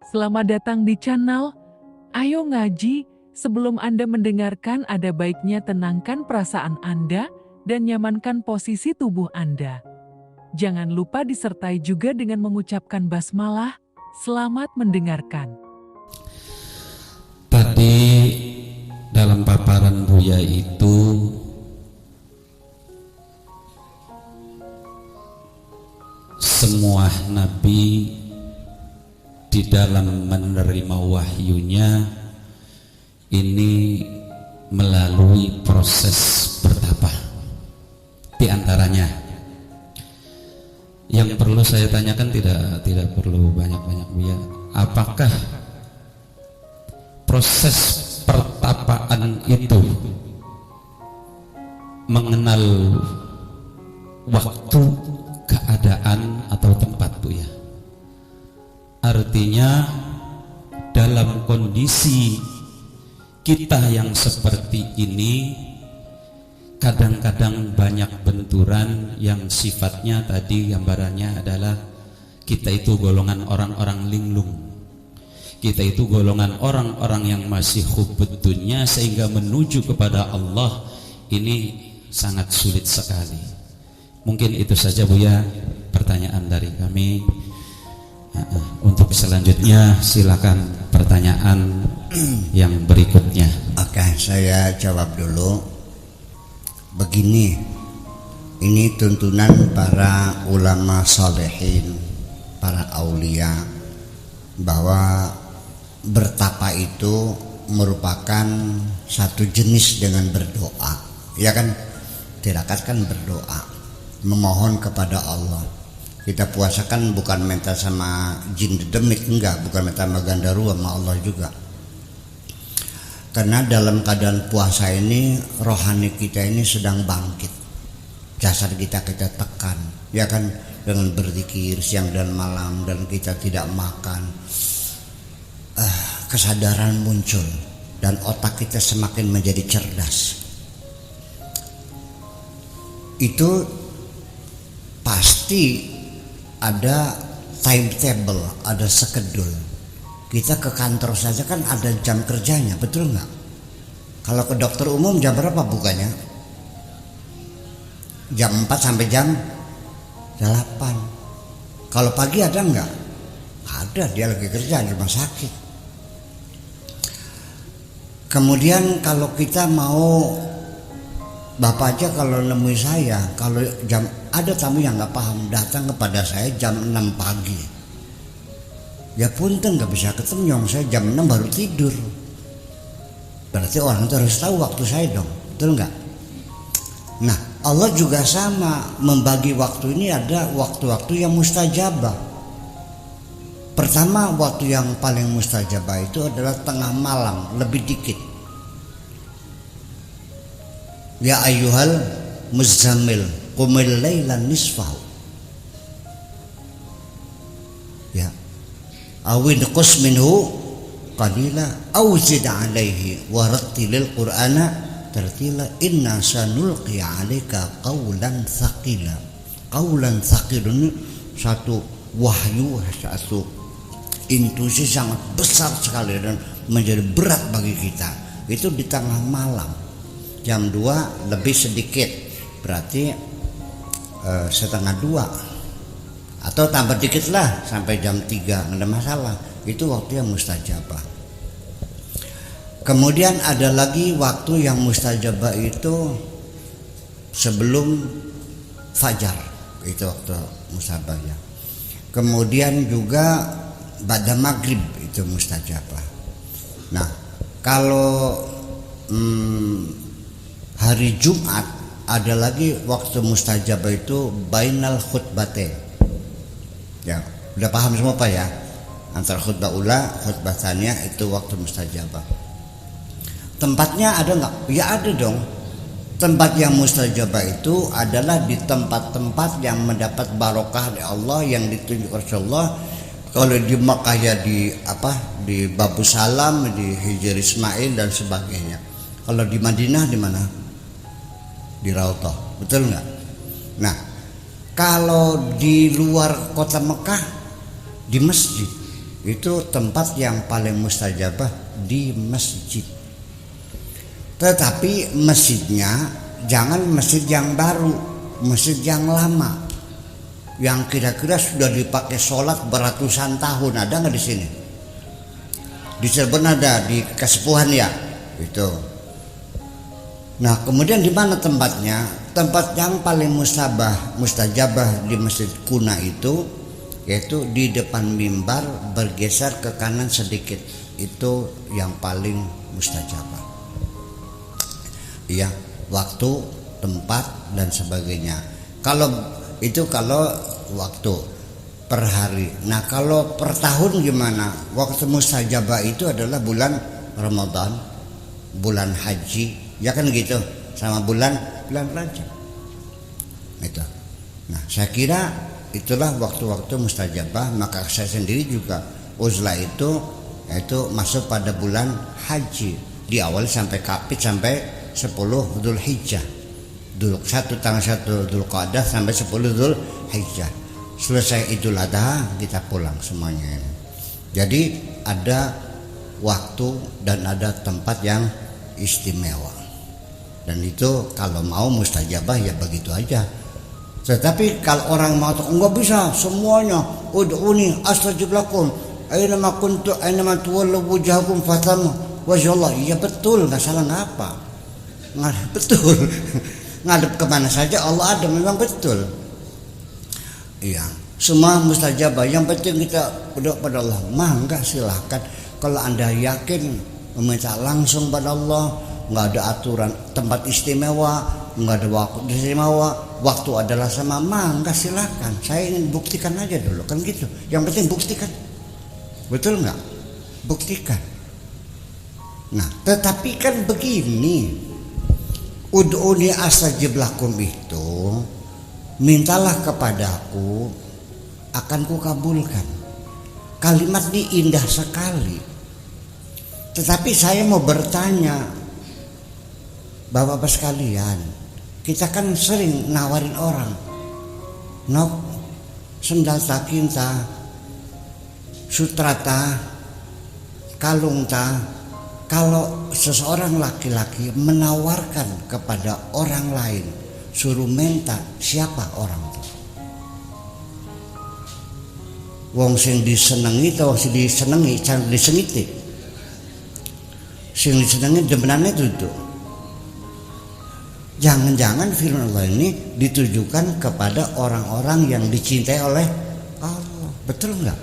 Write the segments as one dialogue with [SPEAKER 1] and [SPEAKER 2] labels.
[SPEAKER 1] Selamat datang di channel Ayo Ngaji. Sebelum Anda mendengarkan, ada baiknya tenangkan perasaan Anda dan nyamankan posisi tubuh Anda. Jangan lupa disertai juga dengan mengucapkan basmalah. Selamat mendengarkan.
[SPEAKER 2] Tadi dalam paparan Buya itu semua nabi di dalam menerima wahyunya ini melalui proses bertapa. Di antaranya yang perlu saya tanyakan, tidak perlu banyak-banyak Buya, apakah proses pertapaan itu mengenal waktu, keadaan atau tempat Buya? Artinya dalam kondisi kita yang seperti ini, kadang-kadang banyak benturan yang sifatnya tadi gambarannya adalah kita itu golongan orang-orang linglung, kita itu golongan orang-orang yang masih hubbud dunya, sehingga menuju kepada Allah ini sangat sulit sekali. Mungkin itu saja Buya pertanyaan dari kami. Untuk selanjutnya silakan pertanyaan yang berikutnya.
[SPEAKER 3] Oke, saya jawab dulu. Begini, ini tuntunan para ulama salihin, para aulia, bahwa bertapa itu merupakan satu jenis dengan berdoa. Ya kan, tirakat kan berdoa, memohon kepada Allah. Kita puasa kan bukan minta sama jin dedemit, enggak, bukan minta sama gandaru, sama Allah juga. Karena dalam keadaan puasa ini rohani kita ini sedang bangkit, jasad kita tekan, ya kan, dengan berzikir siang dan malam, dan kita tidak makan, kesadaran muncul dan otak kita semakin menjadi cerdas. Itu pasti ada timetable, ada skedul. Kita ke kantor saja kan ada jam kerjanya, betul nggak? Kalau ke dokter umum jam berapa bukanya? Jam 4 sampai jam 8. Kalau pagi ada nggak? Ada, dia lagi kerja di rumah sakit. Kemudian kalau kita mau, Bapak aja kalau nemui saya, kalau jam ada tamu yang nggak paham datang kepada saya jam 6 pagi, ya punten nggak bisa ketemu, yang saya jam 6 baru tidur. Berarti orang itu harus tahu waktu saya dong, betul nggak? Nah, Allah juga sama membagi waktu ini, ada waktu-waktu yang mustajabah. Pertama, waktu yang paling mustajabah itu adalah tengah malam, lebih dikit. Ya ayyuhal muzammil qumil lailan nisfahu, ya awin qus minhu qalila aw zid alaihi wa rattilil qur'ana tartila inna sanulqi alaika qawlan thaqila. Qawlan thaqil ini satu wahyu, satu intuisi sangat besar sekali dan menjadi berat bagi kita. Itu di tengah malam jam 2 lebih sedikit, berarti 1:30 atau tambah dikit lah sampai jam 3, nggak ada masalah. Itu waktu yang mustajabah. Kemudian ada lagi waktu yang mustajabah itu sebelum fajar, itu waktu mustajabah. Kemudian juga ba'da maghrib itu mustajabah. Nah, kalau hari Jumat ada lagi waktu mustajabah itu bainal khutbatain. Ya, udah paham semua Pak ya? Antara khutbah ula, khutbah tsaniyah itu waktu mustajabah. Tempatnya ada nggak? Ya ada dong. Tempat yang mustajabah itu adalah di tempat-tempat yang mendapat barokah dari Allah, yang ditunjuk Rasulullah. Kalau di Makkah ya di Babu Salam, di Hijr Ismail dan sebagainya. Kalau di Madinah di mana? Di Raudhah, betul nggak? Nah, kalau di luar kota Mekah, di masjid, itu tempat yang paling mustajabah di masjid. Tetapi masjidnya jangan masjid yang baru, masjid yang lama, yang kira-kira sudah dipakai sholat beratusan tahun. Ada nggak di sini? Di Cirebon ada, di Kasepuhan ya, itu. Nah, kemudian di mana tempatnya? Tempat yang paling mustajabah di Masjid Kuna itu, yaitu di depan mimbar bergeser ke kanan sedikit. Itu yang paling mustajabah. Iya, waktu, tempat dan sebagainya. Kalau waktu per hari. Nah, kalau per tahun gimana? Waktu mustajabah itu adalah bulan Ramadan, bulan haji, ya kan gitu, sama bulan Rajab. Itu. Nah, saya kira itulah waktu-waktu mustajabah. Maka saya sendiri juga uzlah itu masuk pada bulan haji, di awal sampai kapit sampai 10 Dzulhijjah. 1 tanggal 1 Dzulqa'dah sampai 10 Dzulhijjah. Selesai Idul Adha kita pulang semuanya. Jadi ada waktu dan ada tempat yang istimewa. Dan itu kalau mau mustajabah ya begitu aja. Tetapi kalau orang mau enggak bisa semuanya, ud'uni astajib lakum, aina ma kuntu aina ma tuwallu wujuhakum fatam wajhallah. Iya betul, enggak salah ngapa. Betul. Ngadep kemana saja Allah ada, memang betul. Iya, semua mustajabah. Yang penting kita berdoa pada Allah. Mangga silahkan. Kalau Anda yakin meminta langsung pada Allah, nggak ada aturan tempat istimewa, nggak ada waktu istimewa, waktu adalah sama, mangga silahkan. Saya ingin buktikan aja dulu, kan gitu. Yang penting buktikan, betul nggak? Buktikan. Nah, tetapi kan begini, ud'uni astajib lakum itu, mintalah kepadaku akan kukabulkan. Kalimat ini indah sekali. Tetapi saya mau bertanya, Bapak-bapak sekalian, kita kan sering nawarin orang, nok, sendal takinta, sutrata, kalung ta. Kalau seseorang laki-laki menawarkan kepada orang lain, suruh minta, siapa orang itu? Wong sing disenengi atau sing disenengi, jangan disengiti. Sing disenengi demenannya itu. Jangan-jangan firman Allah ini ditujukan kepada orang-orang yang dicintai oleh Allah. Betul enggak?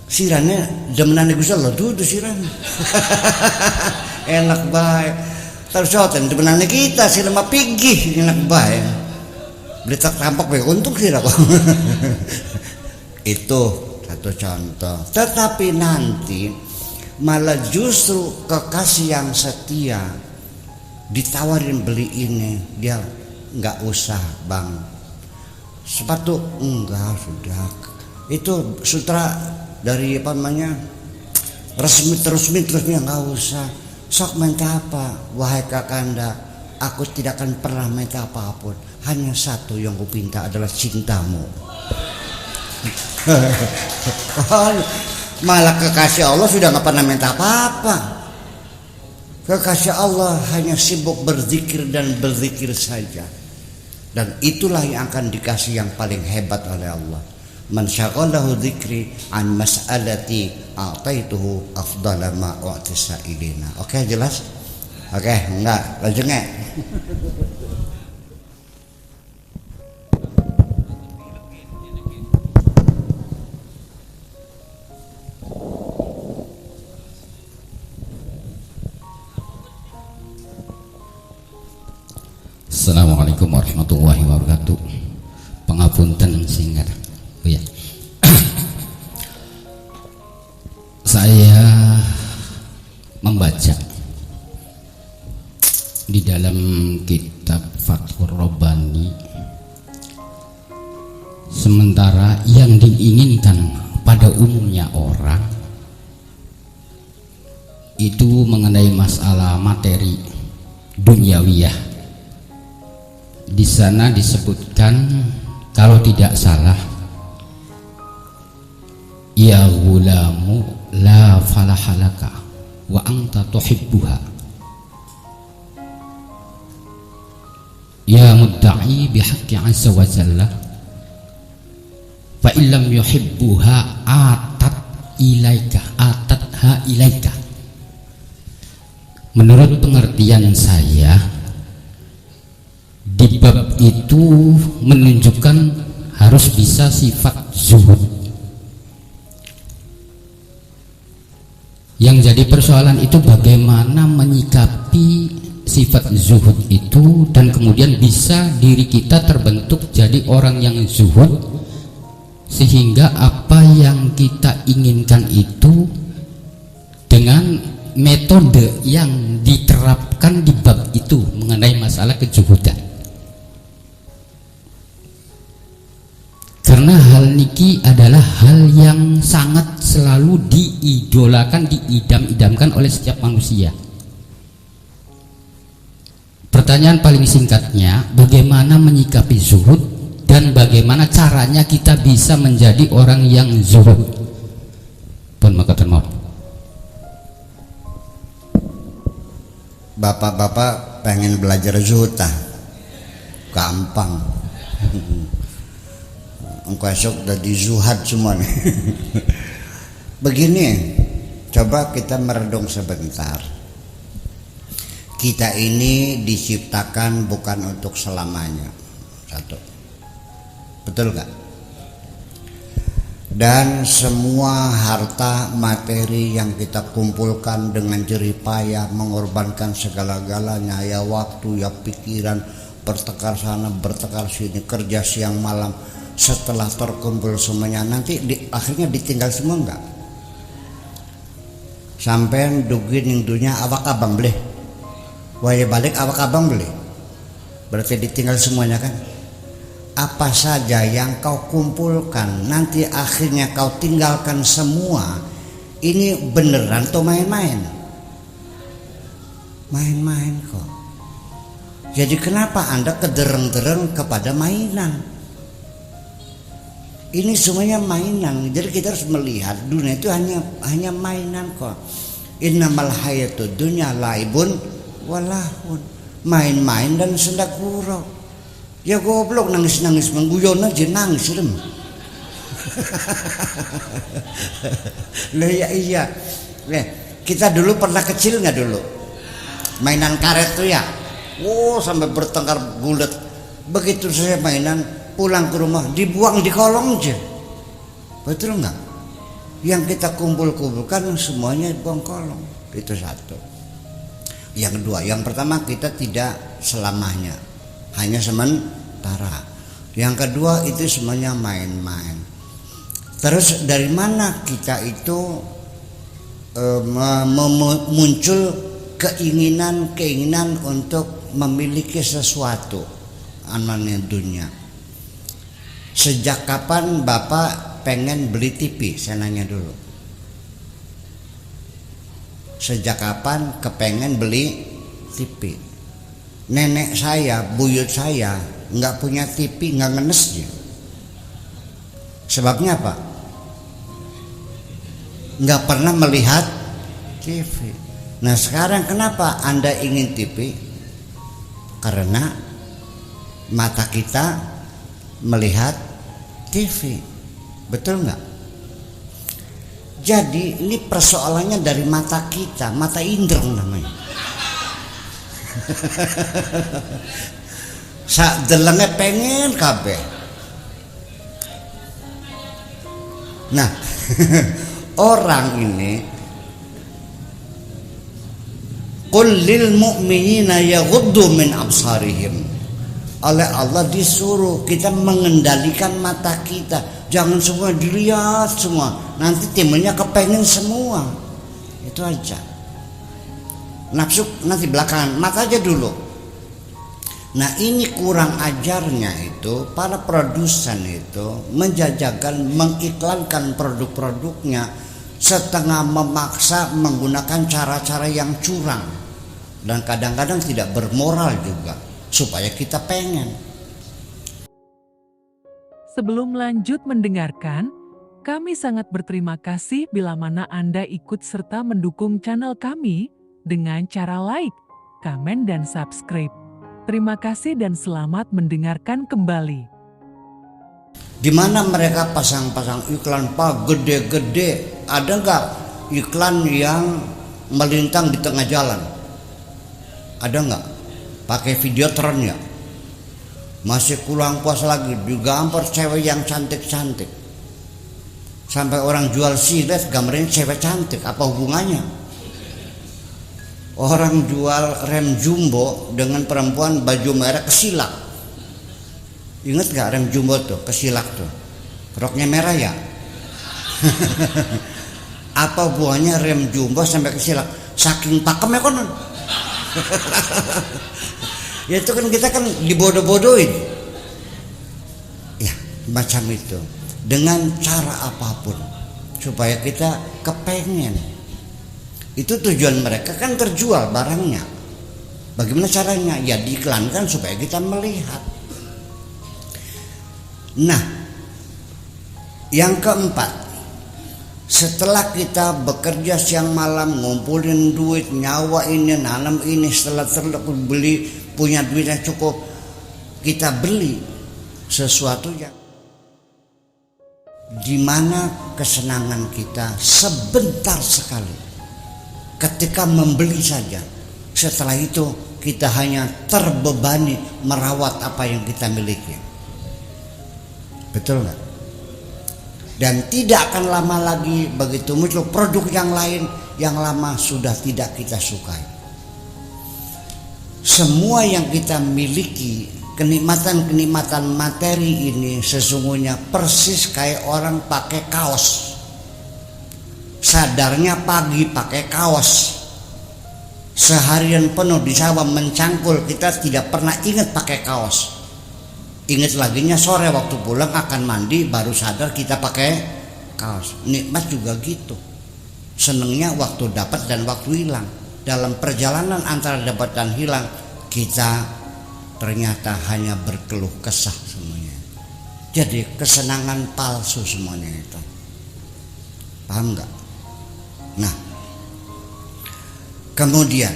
[SPEAKER 3] Sirane demenannya Gusti Allah dudu sirane. Enak baik. Terus soten demenannya kita sih lemah pigih enak baik. Beli tak rampok baik untung sih kok. Itu satu contoh. Tetapi nanti malah justru kekasih yang setia ditawarin beli ini, dia nggak usah bang. Sepatu enggak, sudah. Itu sutra dari apa namanya resmi nggak usah. Sok minta apa, wahai kakanda, aku tidak akan pernah minta apapun. Hanya satu yang kupinta adalah cintamu. Malah kekasih Allah sudah nggak pernah minta apa-apa. Kekasih Allah hanya sibuk berzikir dan berzikir saja. Dan itulah yang akan dikasih yang paling hebat oleh Allah. Man syaghalahu dzikri an mas'alati a'taituhu afdala ma u'tisa ilina. Oke, jelas? Oke, enggak, lanjut nggak?
[SPEAKER 2] Assalamualaikum warahmatullahi wabarakatuh. Pangapunten singkat. Oh ya. Saya membaca di dalam kitab Fathur Rabbani, sementara yang diinginkan pada umumnya orang itu mengenai masalah materi duniawiyah, di sana disebutkan kalau tidak salah, ya gulamu la falahalaka wa anta tuhibbuha, ya mudda'i bihaqqi azza wa jalla fa illam yuhibbuha atatha ilaika. Menurut pengertian saya, di bab itu menunjukkan harus bisa sifat zuhud. Yang jadi persoalan itu bagaimana menyikapi sifat zuhud itu, dan kemudian bisa diri kita terbentuk jadi orang yang zuhud, sehingga apa yang kita inginkan itu dengan metode yang diterapkan di bab itu mengenai masalah kezuhudan. Karena hal niki adalah hal yang sangat selalu diidolakan, diidam-idamkan oleh setiap manusia. Pertanyaan paling singkatnya, bagaimana menyikapi zuhud dan bagaimana caranya kita bisa menjadi orang yang zuhud? Pun makatan maaf.
[SPEAKER 3] Bapak-bapak pengen belajar zuhud tah? Gampang. Engkau esok udah di zuhad semua nih. Begini, coba kita merenung sebentar. Kita ini diciptakan bukan untuk selamanya. Satu, betul gak? Dan semua harta materi yang kita kumpulkan dengan jerih payah, mengorbankan segala-galanya, ya waktu, ya pikiran, bertekar sana, bertekar sini, kerja siang malam, setelah terkumpul semuanya nanti akhirnya ditinggal semua enggak? Sampai dugin yang dunia awak abang beli, waya balik awak abang beli, berarti ditinggal semuanya kan? Apa saja yang kau kumpulkan nanti akhirnya kau tinggalkan semua. Ini beneran atau main-main? Main-main kok. Jadi kenapa Anda kedereng-dereng kepada mainan? Ini semuanya mainan. Jadi kita harus melihat dunia itu hanya mainan kok. Innamal hayatud dunya laibun walahun. Main-main dan sendak gurau. Ya goblok, nangis-nangis mengguyon aja, nangis rem. Lah ya iya. Kita dulu pernah kecil nggak dulu? Mainan karet tuh ya. Oh, sampai bertengkar bulat. Begitu saya mainan, pulang ke rumah dibuang di kolong aja. Betul nggak? Yang kita kumpulkan semuanya dibuang kolong. Itu satu. Yang kedua, yang pertama kita tidak selamanya, hanya sementara. Yang kedua itu semuanya main-main. Terus dari mana kita itu muncul keinginan untuk memiliki sesuatu anaknya dunia? Sejak kapan Bapak pengen beli TV? Saya nanya dulu. Sejak kapan kepengen beli TV? Nenek saya, buyut saya nggak punya TV, nggak ngenes dia. Sebabnya apa? Nggak pernah melihat TV. Nah sekarang kenapa Anda ingin TV? Karena mata kita melihat TV. Betul nggak? Jadi ini persoalannya dari mata kita, mata indreng namanya. Sak delenge pengen kabeh. Nah, orang ini qul lil mu'minina yaghuddu min absarihim. Oleh Allah disuruh kita mengendalikan mata kita. Jangan semua dilihat semua. Nanti timbulnya kepengen semua. Itu aja. Nafsu nanti belakangan, mata aja dulu. Nah ini kurang ajarnya itu para produsen itu menjajakan mengiklankan produk-produknya setengah memaksa menggunakan cara-cara yang curang dan kadang-kadang tidak bermoral juga supaya kita pengen.
[SPEAKER 1] Sebelum lanjut mendengarkan, kami sangat berterima kasih bila mana Anda ikut serta mendukung channel kami dengan cara like, komen, dan subscribe. Terima kasih dan selamat mendengarkan kembali.
[SPEAKER 3] Di mana mereka pasang-pasang iklan Pak gede-gede, ada nggak iklan yang melintang di tengah jalan? Ada nggak? Pakai videotron ya? Masih kurang puas lagi digambar cewek yang cantik-cantik. Sampai orang jual silet gambarnya cewek cantik, apa hubungannya? Orang jual rem jumbo dengan perempuan baju merah kesilak. Ingat gak rem jumbo tuh kesilak tuh? Roknya merah ya? Apa hubungannya rem jumbo sampai kesilak? Saking pakemnya konon. Ya itu kan kita kan dibodoh-bodohin. Ya macam itu. Dengan cara apapun supaya kita kepengen. Itu tujuan mereka kan terjual barangnya. Bagaimana caranya? Ya diiklankan supaya kita melihat. Nah, yang keempat, setelah kita bekerja siang malam ngumpulin duit, nyawa ini, nanam ini, setelah beli punya duit yang cukup, kita beli sesuatu yang dimana kesenangan kita sebentar sekali. Ketika membeli saja, setelah itu kita hanya terbebani merawat apa yang kita miliki. Betul nggak? Dan tidak akan lama lagi begitu muncul produk yang lain yang lama sudah tidak kita sukai. Semua yang kita miliki, kenikmatan-kenikmatan materi ini sesungguhnya persis kayak orang pakai kaos. Sadarnya pagi pakai kaos, seharian penuh di sawah mencangkul, kita tidak pernah ingat pakai kaos. Ingat laginya sore waktu pulang akan mandi baru sadar kita pakai kaos. Nikmat juga gitu, senengnya waktu dapat dan waktu hilang. Dalam perjalanan antara dapat dan hilang, kita ternyata hanya berkeluh kesah semuanya. Jadi kesenangan palsu semuanya itu. Paham nggak? Nah, kemudian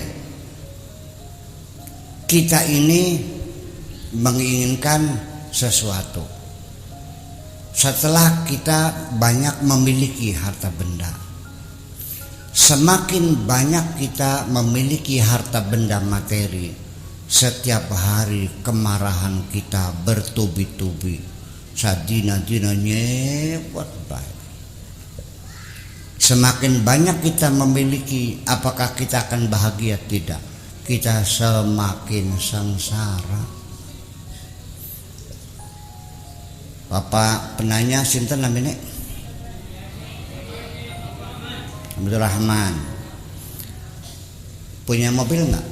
[SPEAKER 3] kita ini menginginkan sesuatu. Setelah kita banyak memiliki harta benda, semakin banyak kita memiliki harta benda materi, setiap hari kemarahan kita bertubi-tubi. Sadina-dina nyewat baik. Semakin banyak kita memiliki, apakah kita akan bahagia? Tidak. Kita semakin sengsara. Bapak penanya sinten namanya? Abdul Rahman. Punya mobil enggak?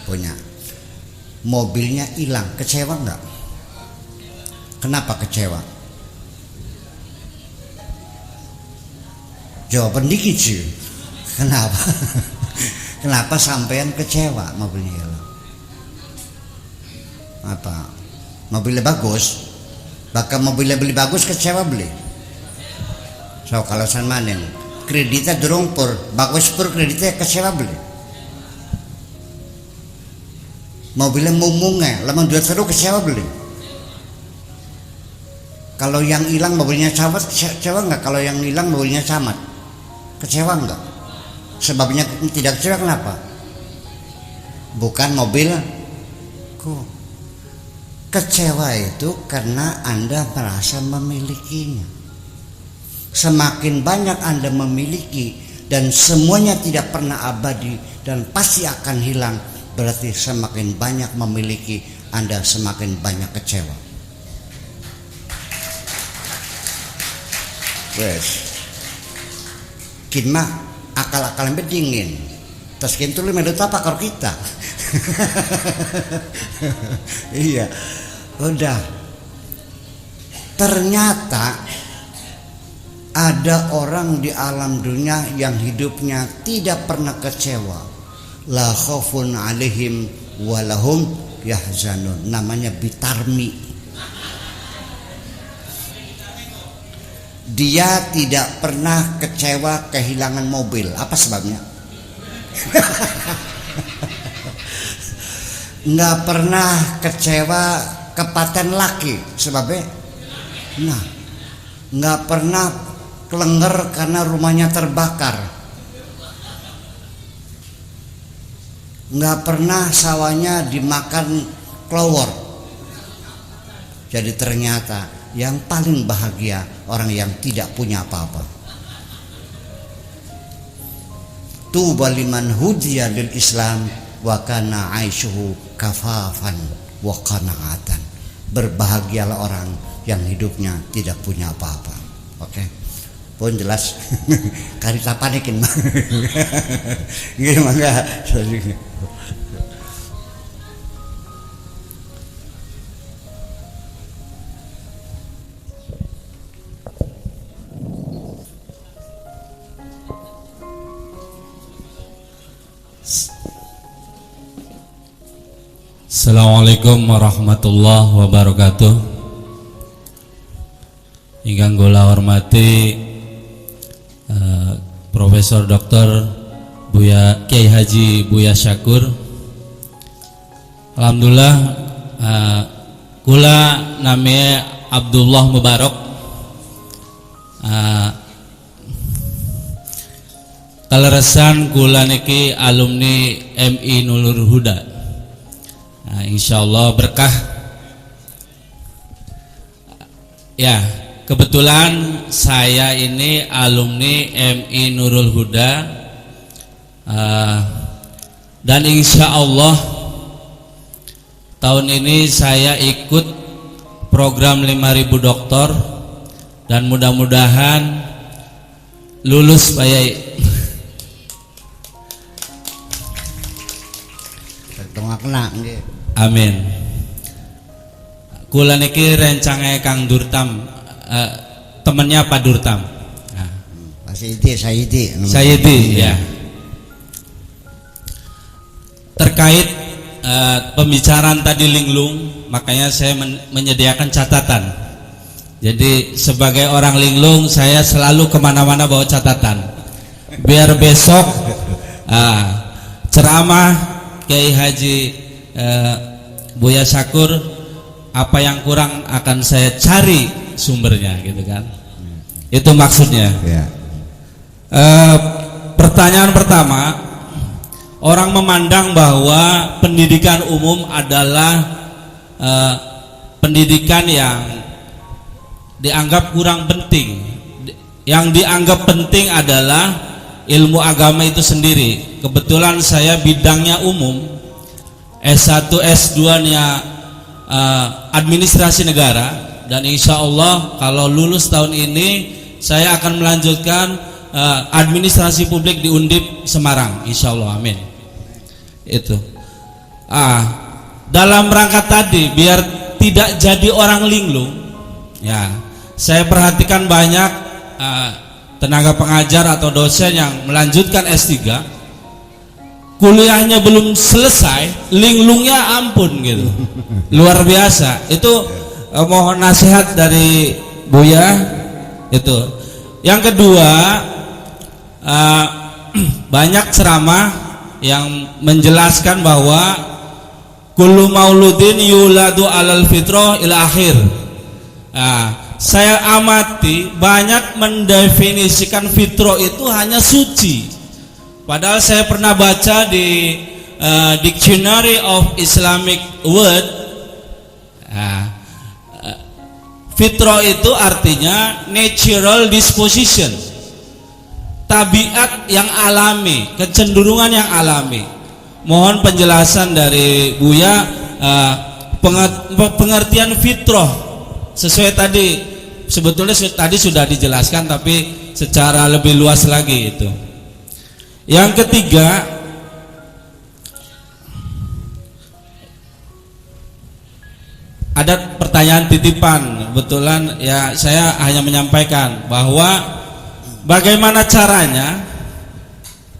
[SPEAKER 3] Punya. Mobilnya hilang, kecewa enggak? Kenapa kecewa? Jawaban dikit sih. Kenapa? Kenapa sampean kecewa mobilnya hilang? Apa? Mobilnya bagus. Bahkan mobilnya beli bagus kecewa beli. So kalau san manen kreditnya dorong pur bagus pur kreditnya kecewa beli. Mobilnya mumungnya lemah duit seru kecewa beli. Kalau yang hilang mobilnya camat kecewa nggak? Kalau yang hilang mobilnya camat kecewa nggak? Sebabnya tidak kecewa kenapa? Bukan mobilku. Kecewa itu karena Anda merasa memilikinya. Semakin banyak Anda memiliki dan semuanya tidak pernah abadi dan pasti akan hilang, berarti semakin banyak memiliki Anda semakin banyak kecewa. Wes, kin mah akal-akalan bedingin. Terus kintu lu medut apa kalau kita? Iya, udah. Ternyata ada orang di alam dunia yang hidupnya tidak pernah kecewa. La khaufun alaihim walahum yahzanun. Namanya Bitarmi. Dia tidak pernah kecewa kehilangan mobil. Apa sebabnya? Nggak pernah kecewa kepaten laki. Sebabnya? Nah, nggak pernah kelenger karena rumahnya terbakar. Nggak pernah sawahnya dimakan kelowor. Jadi ternyata yang paling bahagia orang yang tidak punya apa-apa. Tuba liman hudiya lil Islam wa kana aishuhu kafafan wa qanaatan. Berbahagialah orang yang hidupnya tidak punya apa-apa. Oke. Pun jelas karita panikin mah. Gimana?
[SPEAKER 2] Assalamualaikum warahmatullahi wabarakatuh. Ingkang kula hormati Profesor Dr. Buya Kiai Haji Buya Syakur. Alhamdulillah kula nami Abdullah Mubarak. Kaleresan kula niki alumni MI Nurul Huda. Insyaallah berkah. Ya, kebetulan saya ini alumni MI Nurul Huda, dan insya Allah tahun ini saya ikut program 5.000 dokter dan mudah-mudahan lulus Pak Yai. Amin. Kula niki rencange Kang Durtam, temennya Pak Durtam.
[SPEAKER 3] Pak Sayyidi.
[SPEAKER 2] Ya. Terkait pembicaraan tadi linglung, makanya saya menyediakan catatan. Jadi sebagai orang linglung, saya selalu kemana-mana bawa catatan. Biar besok ceramah Kiai Haji Buya Syakur, apa yang kurang akan saya cari sumbernya, gitu kan? Itu maksudnya.
[SPEAKER 3] Ya.
[SPEAKER 2] Pertanyaan pertama, orang memandang bahwa pendidikan umum adalah pendidikan yang dianggap kurang penting. Yang dianggap penting adalah ilmu agama itu sendiri. Kebetulan saya bidangnya umum, S1 S2-nya administrasi negara, dan insya Allah kalau lulus tahun ini saya akan melanjutkan administrasi publik di Undip Semarang, insya Allah, amin. Itu dalam rangka tadi biar tidak jadi orang linglung, ya, saya perhatikan banyak tenaga pengajar atau dosen yang melanjutkan S3, kuliahnya belum selesai, linglungnya ampun gitu, luar biasa. Itu mohon nasihat dari Buya. Itu yang kedua, banyak ceramah yang menjelaskan bahwa kullu mauludin yuladu alal fitrah ila akhir. Saya amati banyak mendefinisikan fitrah itu hanya suci, padahal saya pernah baca di Dictionary of Islamic Word, fitrah itu artinya natural disposition, tabiat yang alami, kecenderungan yang alami. Mohon penjelasan dari Buya, pengertian fitrah sesuai tadi, sebetulnya tadi sudah dijelaskan tapi secara lebih luas lagi itu. Yang ketiga, ada pertanyaan titipan. Kebetulan ya saya hanya menyampaikan bahwa bagaimana caranya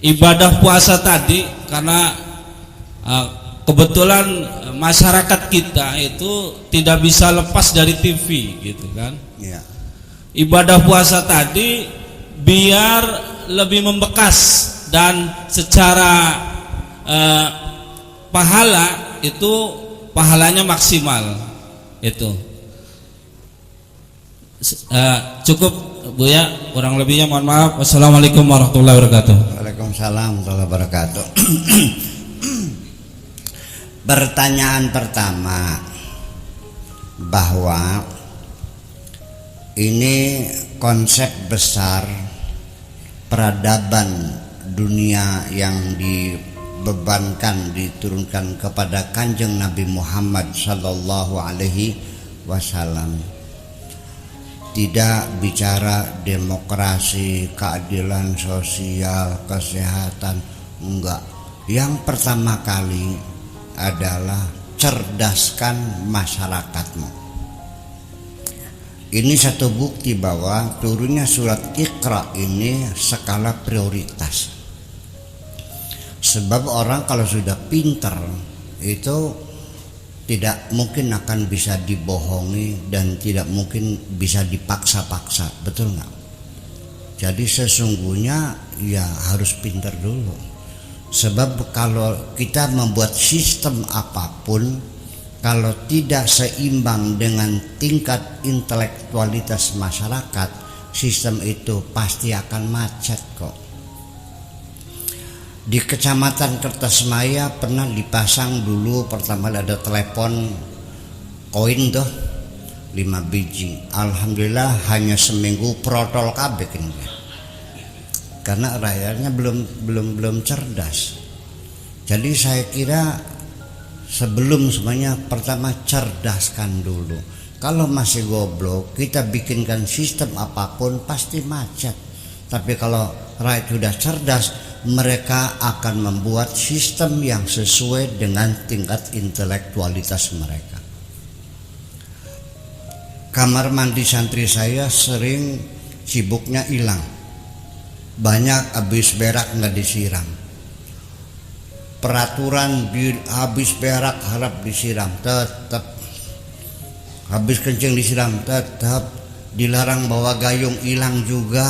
[SPEAKER 2] ibadah puasa tadi, karena kebetulan masyarakat kita itu tidak bisa lepas dari TV gitu kan.
[SPEAKER 3] Ya.
[SPEAKER 2] Ibadah puasa tadi biar lebih membekas dan secara pahala itu pahalanya maksimal itu. Cukup Bu ya, kurang lebihnya mohon maaf. Wassalamualaikum warahmatullahi wabarakatuh.
[SPEAKER 3] Waalaikumsalam warahmatullahi wabarakatuh. Pertanyaan pertama, bahwa ini konsep besar peradaban dunia yang dibebankan, diturunkan kepada Kanjeng Nabi Muhammad sallallahu alaihi wasallam. Tidak bicara demokrasi, keadilan sosial, kesehatan, enggak. Yang pertama kali adalah cerdaskan masyarakatmu. Ini satu bukti bahwa turunnya surat Iqra ini skala prioritas. Sebab orang kalau sudah pintar itu tidak mungkin akan bisa dibohongi dan tidak mungkin bisa dipaksa-paksa, betul nggak? Jadi sesungguhnya ya harus pintar dulu. Sebab kalau kita membuat sistem apapun, kalau tidak seimbang dengan tingkat intelektualitas masyarakat, sistem itu pasti akan macet kok. Di Kecamatan Kertasmaya pernah dipasang dulu, pertama ada telepon koin tuh 5 biji. Alhamdulillah hanya seminggu protol kabeh ini. Karena rakyatnya belum cerdas. Jadi saya kira sebelum semuanya pertama cerdaskan dulu. Kalau masih goblok, kita bikinkan sistem apapun pasti macet. Tapi kalau rakyat sudah cerdas, mereka akan membuat sistem yang sesuai dengan tingkat intelektualitas mereka. Kamar mandi santri saya sering cibuknya hilang. Banyak habis berak nggak disiram. Peraturan di habis berak harap disiram, tetap. Habis kencing disiram, tetap. Dilarang bawa gayung, hilang juga.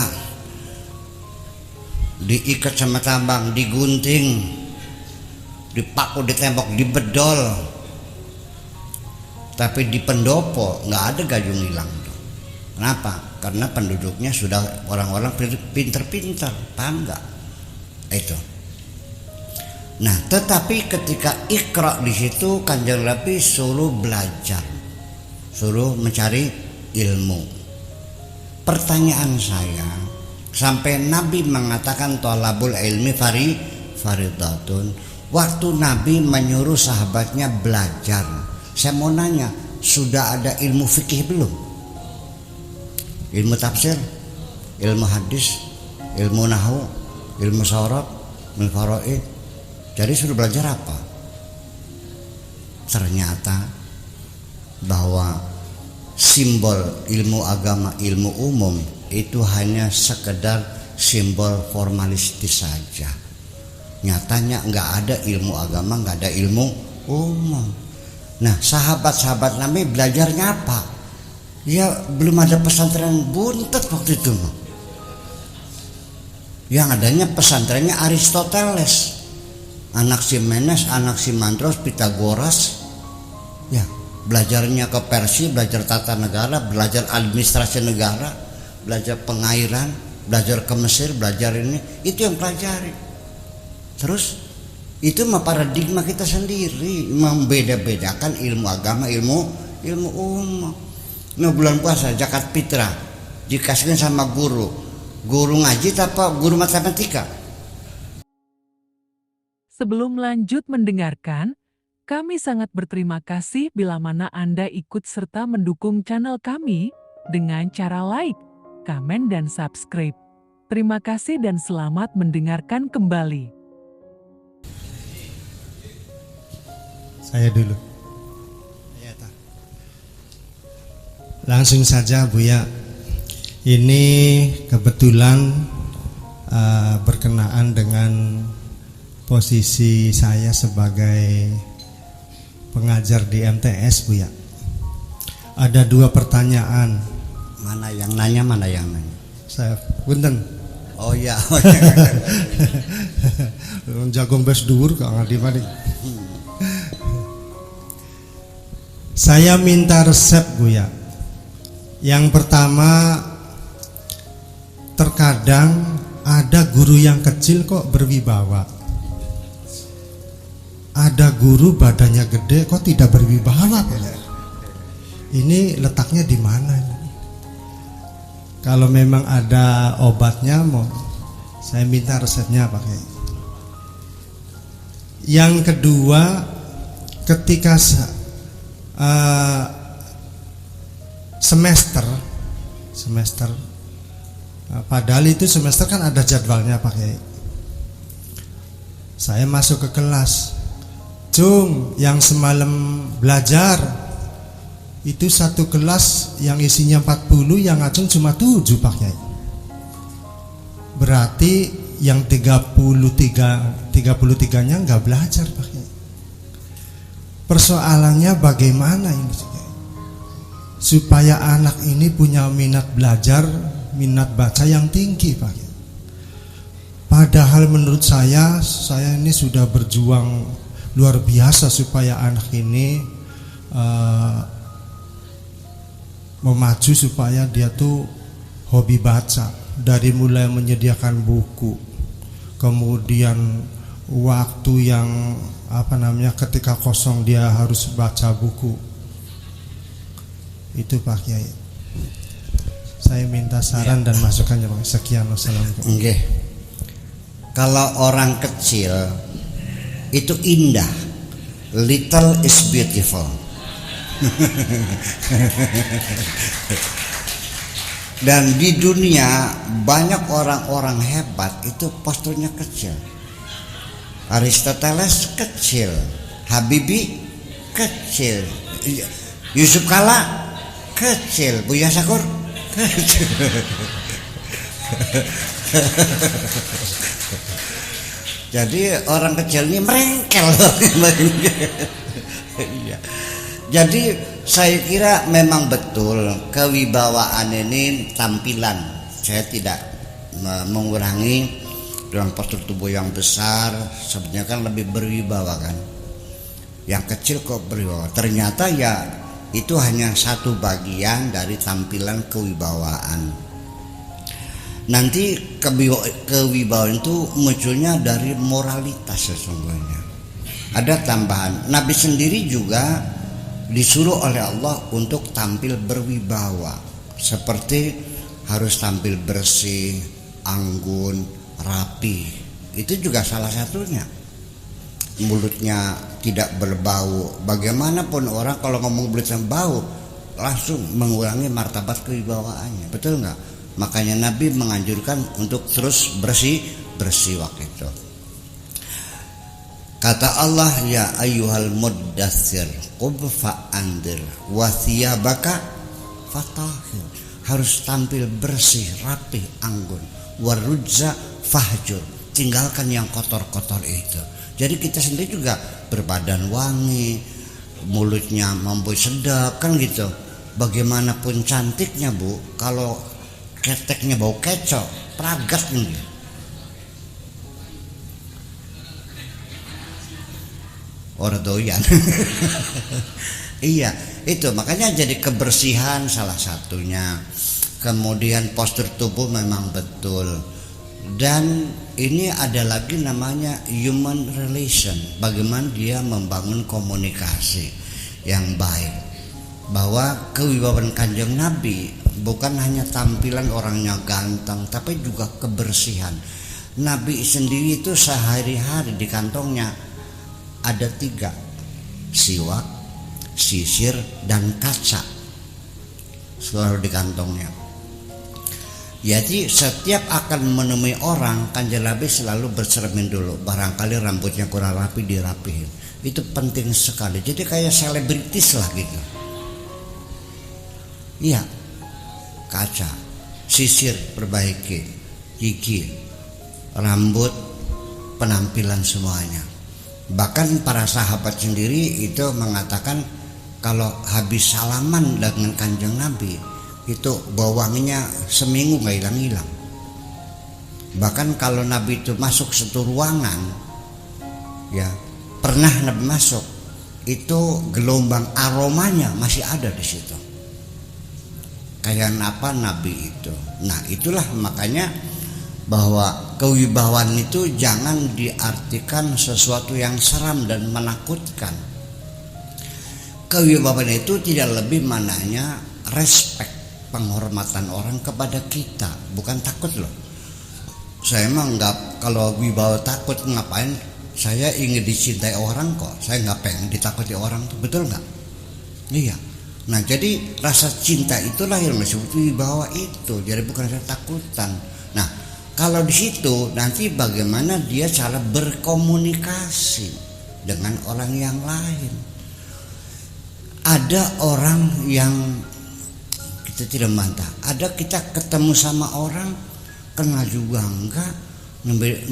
[SPEAKER 3] Diikat sama tambang, digunting, dipaku di tembok, dibedol. Tapi di pendopo nggak ada gayung hilang. Kenapa? Karena penduduknya sudah orang-orang pinter-pinter, paham nggak? Itu. Nah, tetapi ketika Iqra di situ Kanjeng Nabi suruh belajar, suruh mencari ilmu. Pertanyaan saya, sampai Nabi mengatakan thalabul ilmi faridatun. Waktu Nabi menyuruh sahabatnya belajar, saya mau nanya, sudah ada ilmu fikih belum? Ilmu tafsir, ilmu hadis, ilmu nahwu, ilmu syarat, ilmu faraid. Jadi sudah belajar apa? Ternyata bahwa simbol ilmu agama, ilmu umum itu hanya sekedar simbol formalistis saja. Nyatanya nggak ada ilmu agama, nggak ada ilmu umum. Nah, sahabat-sahabat Nabi belajarnya apa? Ya belum ada pesantren buntet waktu itu. Yang adanya pesantrennya Aristoteles, anak Simenes, anak Simandros, Pitagoras. Ya, belajarnya ke Persia, belajar tata negara, belajar administrasi negara, belajar pengairan, belajar ke Mesir, belajar ini, itu yang pelajari. Terus itu mah paradigma kita sendiri, membeda-bedakan ilmu agama, ilmu umum. Nah, bulan puasa zakat fitrah dikasihkan sama guru ngaji apa guru matematika.
[SPEAKER 1] Sebelum lanjut mendengarkan, kami sangat berterima kasih bila mana Anda ikut serta mendukung channel kami dengan cara like, komen, dan subscribe. Terima kasih dan selamat mendengarkan kembali.
[SPEAKER 4] Saya dulu. Langsung saja Buya. Ini kebetulan berkenaan dengan posisi saya sebagai pengajar di MTS Buya. Ada 2 pertanyaan.
[SPEAKER 3] Mana yang nanya, mana yang nanya?
[SPEAKER 4] Saya punten.
[SPEAKER 3] Oh ya.
[SPEAKER 4] Jagong bes dhuwur kok ngadi-madi. Saya minta resep Buya. Yang pertama, terkadang ada guru yang kecil kok berwibawa. Ada guru badannya gede kok tidak berwibawa. Ini letaknya di mana? Kalau memang ada obatnya, saya minta resepnya pakai. Yang kedua, ketika semester, padahal itu semester kan ada jadwalnya pakai. Saya masuk ke kelas, Cung, yang semalam belajar itu satu kelas yang isinya 40, yang ngacung cuma 7 Pak Kiai. Berarti yang 33-nya nggak belajar Pak Kiai. Persoalannya bagaimana ini supaya anak ini punya minat belajar, minat baca yang tinggi Pak Kiai. Padahal menurut saya ini sudah berjuang luar biasa supaya anak ini memacu supaya dia tuh hobi baca, dari mulai menyediakan buku, kemudian waktu yang ketika kosong dia harus baca buku. Itu Pak Kiai. Saya minta saran dan masukannya Pak. Sekian, wassalamualaikum.
[SPEAKER 3] Nggih. Kalau orang kecil itu indah, little is beautiful. Dan di dunia banyak orang-orang hebat itu posturnya kecil. Aristoteles kecil, Habibie kecil, Yusuf Kala kecil, Buya Sakur kecil. Jadi orang kecil ini merengkel. Iya. Jadi saya kira memang betul kewibawaan ini tampilan. Saya tidak mengurangi dengan postur tubuh yang besar, sebenarnya kan lebih berwibawa kan. Yang kecil kok berwibawa. Ternyata ya itu hanya satu bagian dari tampilan kewibawaan. Nanti kewibawaan itu munculnya dari moralitas sesungguhnya. Ada tambahan. Nabi sendiri juga disuruh oleh Allah untuk tampil berwibawa, seperti harus tampil bersih, anggun, rapi. Itu juga salah satunya. Mulutnya tidak berbau. Bagaimanapun orang kalau ngomong mulutnya bau, langsung mengurangi martabat kewibawaannya. Betul nggak? Makanya Nabi menganjurkan untuk terus bersih waktu itu. Kata Allah, ya ayyuhal muddatsir qum fa'andir wa thiyabaka fatahhir. Harus tampil bersih, rapi, anggun. Warujza fahjur. Tinggalkan yang kotor-kotor itu. Jadi kita sendiri juga berbadan wangi, mulutnya mampu sedap kan gitu. Bagaimanapun cantiknya Bu, kalau keteknya bau kecok, peragat nih. Orang doyan. Iya, itu makanya jadi kebersihan salah satunya. Kemudian postur tubuh memang betul. Dan ini ada lagi namanya human relation. Bagaimana dia membangun komunikasi yang baik. Bahwa kewibawaan Kanjeng Nabi bukan hanya tampilan orangnya ganteng, tapi juga kebersihan. Nabi sendiri itu sehari-hari di kantongnya ada 3, siwak, sisir, dan kaca selalu di kantongnya. Jadi setiap akan menemui orang, Kanjeng Nabi selalu bercermin dulu. Barangkali rambutnya kurang rapi, dirapihin. Itu penting sekali. Jadi kayak selebritis lah gitu. Iya, kaca, sisir perbaiki, gigi, rambut, penampilan semuanya. Bahkan para sahabat sendiri itu mengatakan kalau habis salaman dengan kanjeng Nabi itu bau wanginya seminggu nggak hilang-hilang. Bahkan kalau Nabi itu masuk satu ruangan, ya pernah Nabi masuk, itu gelombang aromanya masih ada di situ. Kayak apa Nabi itu. Nah itulah makanya bahwa kewibawaan itu jangan diartikan sesuatu yang seram dan menakutkan. Kewibawaan itu tidak lebih mananya respect, penghormatan orang kepada kita, bukan takut loh. Saya emang nggak, kalau wibawa takut ngapain? Saya ingin dicintai orang kok, saya nggak pengen ditakuti orang tuh, betul nggak? Iya. Nah jadi rasa cinta itulah yang disebut wibawa itu, jadi bukan rasa takutan. Nah kalau di situ nanti bagaimana dia cara berkomunikasi dengan orang yang lain. Ada orang yang kita tidak mantap, ada kita ketemu sama orang kenal juga enggak,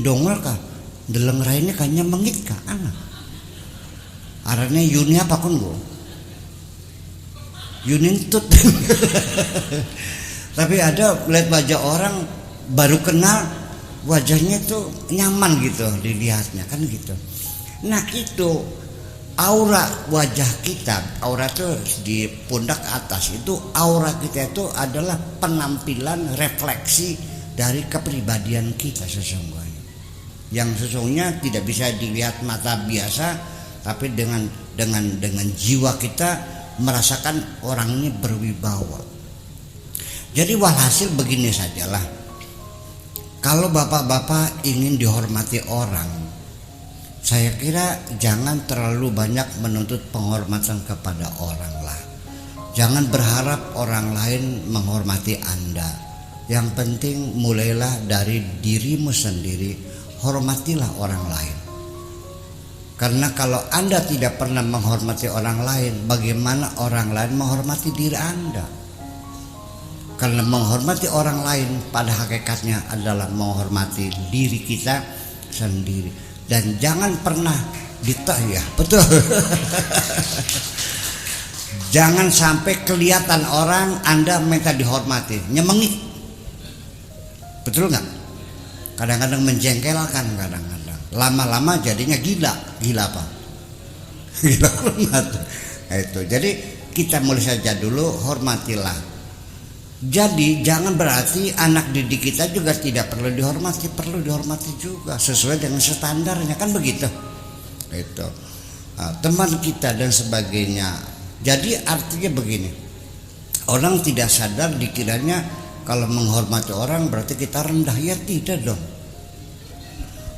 [SPEAKER 3] dongol kah, deleng rainnya kayaknya mengit kah, anak. Arane Yuni apa kun go? Yunin tut. Tapi ada lihat wajah orang baru kenal, wajahnya tuh nyaman gitu dilihatnya kan gitu. Nah itu aura wajah kita, aura tuh di pundak atas itu, aura kita itu adalah penampilan refleksi dari kepribadian kita sesungguhnya, yang sesungguhnya tidak bisa dilihat mata biasa, tapi dengan jiwa kita merasakan orang ini berwibawa. Jadi walhasil begini sajalah, kalau bapak-bapak ingin dihormati orang, saya kira jangan terlalu banyak menuntut penghormatan kepada orang lah. Jangan berharap orang lain menghormati Anda. Yang penting mulailah dari dirimu sendiri, hormatilah orang lain. Karena kalau Anda tidak pernah menghormati orang lain, bagaimana orang lain menghormati diri Anda? Karena menghormati orang lain pada hakikatnya adalah menghormati diri kita sendiri. Dan jangan pernah ya, betul. Jangan sampai kelihatan orang Anda minta dihormati, nyemengik. Betul nggak? Kadang-kadang menjengkelkan, kadang-kadang lama-lama jadinya gila apa? Gila hormat. Itu. Jadi kita mulai saja dulu, hormatilah. Jadi jangan berarti anak didik kita juga tidak perlu dihormati juga sesuai dengan standarnya, kan begitu. Itu teman kita dan sebagainya. Jadi artinya begini, orang tidak sadar dikiranya kalau menghormati orang berarti kita rendah, ya tidak dong.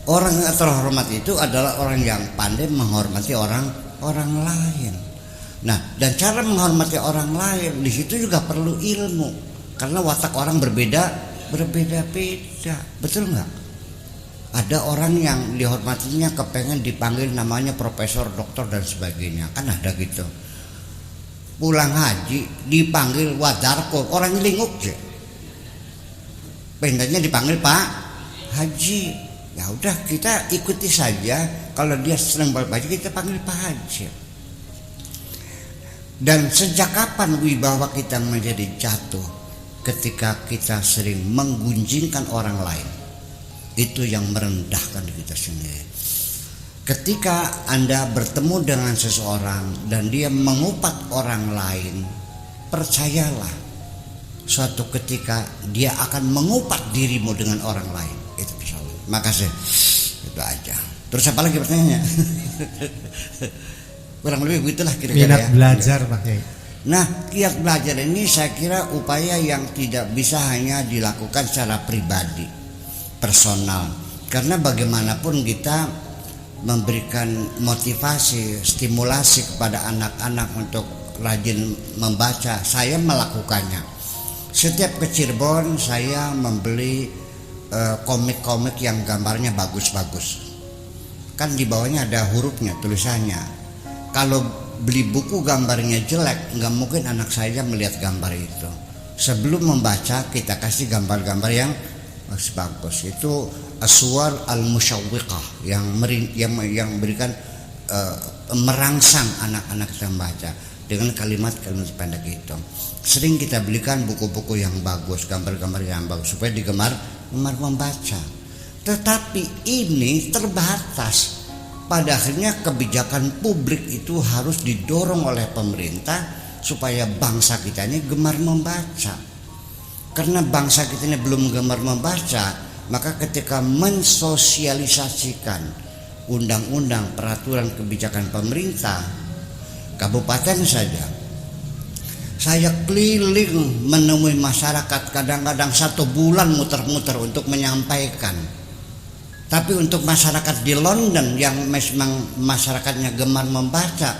[SPEAKER 3] Orang yang terhormat itu adalah orang yang pandai menghormati orang lain. Nah, dan cara menghormati orang lain di situ juga perlu ilmu, karena watak orang berbeda-beda, betul nggak? Ada orang yang dihormatinya kepengen dipanggil namanya profesor, doktor dan sebagainya, kan ada gitu. Pulang haji dipanggil wadarko, orang linguk sih. Pendeknya dipanggil Pak Haji. Ya udah kita ikuti saja. Kalau dia senang balik kita panggil Pak Haji. Dan sejak kapan wibawa kita menjadi jatuh? Ketika kita sering menggunjingkan orang lain. Itu yang merendahkan kita sendiri. Ketika Anda bertemu dengan seseorang dan dia mengupat orang lain, percayalah, suatu ketika dia akan mengupat dirimu dengan orang lain. Itu bisa. Makasih. Itu aja. Terus apa lagi pertanyaannya? Kurang lebih begitulah kira-kira.
[SPEAKER 4] Minat belajar Pak Kiai.
[SPEAKER 3] Nah, kiat belajar ini saya kira upaya yang tidak bisa hanya dilakukan secara pribadi, personal. Karena bagaimanapun kita memberikan motivasi, stimulasi kepada anak-anak untuk rajin membaca. Saya melakukannya. Setiap ke Cirebon saya membeli komik-komik yang gambarnya bagus-bagus. Kan di bawahnya ada hurufnya, tulisannya. Kalau beli buku gambarnya jelek, nggak mungkin anak saya melihat gambar itu. Sebelum membaca kita kasih gambar-gambar yang bagus. Itu aswar al-musyawwiqah yang memberikan merangsang anak-anak kita membaca dengan kalimat-kalimat pendek itu. Sering kita belikan buku-buku yang bagus, gambar-gambar yang bagus supaya digemar membaca. Tetapi ini terbatas. Pada akhirnya kebijakan publik itu harus didorong oleh pemerintah supaya bangsa kita ini gemar membaca. Karena bangsa kita ini belum gemar membaca, maka ketika mensosialisasikan undang-undang, peraturan, kebijakan pemerintah, kabupaten saja, saya keliling menemui masyarakat, kadang-kadang 1 bulan muter-muter untuk menyampaikan. Tapi untuk masyarakat di London yang memang masyarakatnya gemar membaca,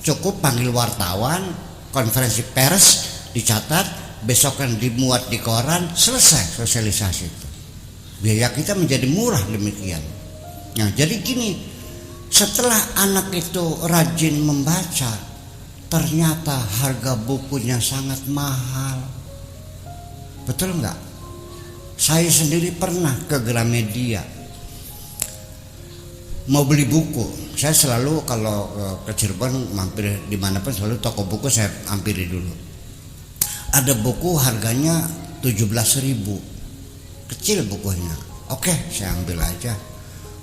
[SPEAKER 3] cukup panggil wartawan, konferensi pers, dicatat, besok kan dimuat di koran, selesai sosialisasi itu. Biaya kita menjadi murah demikian. Nah, jadi gini, setelah anak itu rajin membaca, ternyata harga bukunya sangat mahal. Betul nggak? Saya sendiri pernah ke Gramedia mau beli buku. Saya selalu kalau ke Cirebon mampir dimanapun selalu toko buku saya hampiri dulu. Ada buku harganya 17.000, kecil bukunya. Oke, saya ambil aja.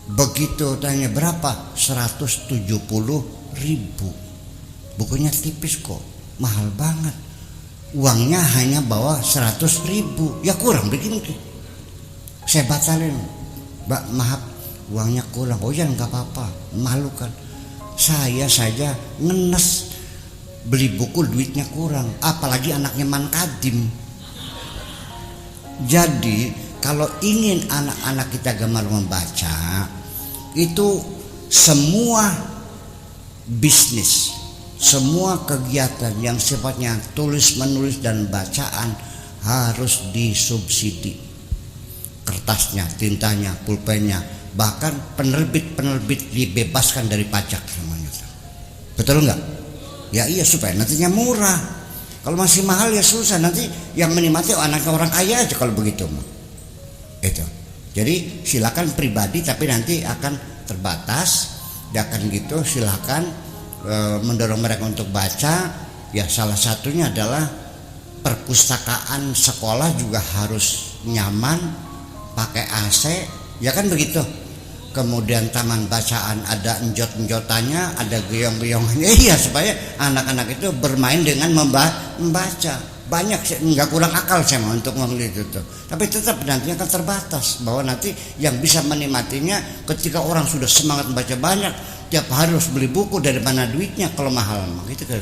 [SPEAKER 3] Begitu tanya berapa, 170.000. Bukunya tipis kok, mahal banget. Uangnya hanya bawa 100.000, ya kurang begini. Saya batalin, Mbak, maaf, uangnya kurang. Oh ya nggak apa-apa, malu kan. Saya saja ngenes beli buku duitnya kurang, apalagi anaknya Man Kadim. Jadi kalau ingin anak-anak kita gemar membaca, itu semua bisnis, semua kegiatan yang sifatnya tulis menulis dan bacaan harus disubsidi. Kertasnya, tintanya, pulpennya, bahkan penerbit dibebaskan dari pajak semuanya. Betul enggak? Ya iya, supaya nantinya murah. Kalau masih mahal ya susah, nanti yang menikmati anaknya orang kaya aja kalau begitu. Itu. Jadi silakan pribadi, tapi nanti akan terbatas. Ya kan gitu, silakan mendorong mereka untuk baca. Ya salah satunya adalah perpustakaan sekolah juga harus nyaman, pakai AC, ya kan begitu. Kemudian taman bacaan ada enjot-enjotannya, ada geyong-geyongannya, iya, supaya anak-anak itu bermain dengan membaca. Banyak, nggak kurang akal saya mau untuk ngomong itu tuh. Tapi tetap nantinya akan terbatas, bahwa nanti yang bisa menikmatinya ketika orang sudah semangat membaca banyak, tiap hari harus beli buku, dari mana duitnya kalau mahal, gitu kan.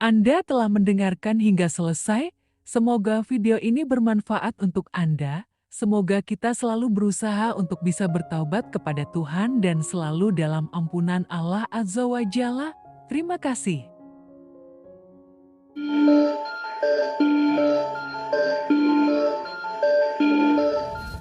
[SPEAKER 1] Anda telah mendengarkan hingga selesai. Semoga video ini bermanfaat untuk Anda. Semoga kita selalu berusaha untuk bisa bertaubat kepada Tuhan dan selalu dalam ampunan Allah Azza wa Jalla. Terima kasih.